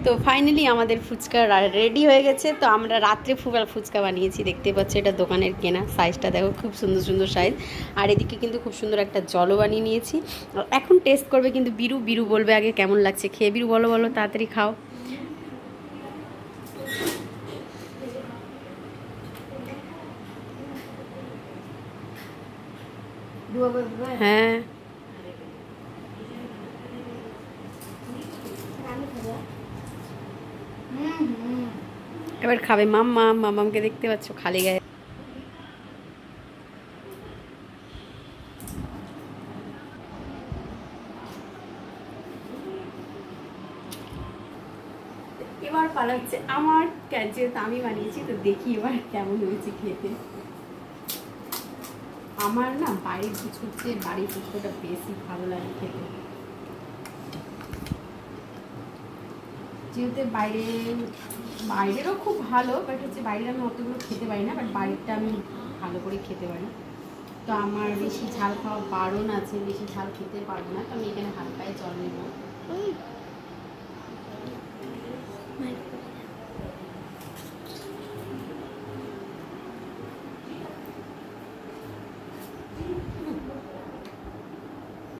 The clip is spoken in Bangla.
তো ফাইনালি আমাদের ফুচকা রেডি হয়ে গেছে। তো আমরা রাত্রে ফুচকা বানিয়েছি, দেখতে পাচ্ছি এটা দোকানের কেনা। সাইজটা দেখো, খুব সুন্দর সুন্দর সাইজ। আর এদিকে কিন্তু খুব সুন্দর একটা জলও বানিয়ে নিয়েছি। এখন টেস্ট করবে কিন্তু বিরু বলবে আগে কেমন লাগছে খেয়ে। বিরু বলো বলো, তাড়াতাড়ি খাও। হ্যাঁ, এবার খাবে মাম্মামকে দেখতে পাচ্ছ খালি গায়ে। এবার পালাচ্ছে আমার, যেহেতু আমি বানিয়েছি তো দেখি এবার কেমন হয়েছে খেতে। আমার না বাইরের ফুচকার চেয়ে বাড়ির ফুচকাটা বেশি ভালো লাগে খেতে। যেহেতু বাইরেরও খুব ভালো, বাট হচ্ছে বাইরে আমি অতগুলো খেতে পারি না, বাট বাড়িরটা আমি ভালো করে খেতে পারি। তো আমার বেশি ঝাল খাওয়া বারণ আছে, বেশি ঝাল খেতে পারবো না, তো আমি এখানে হালকায় জল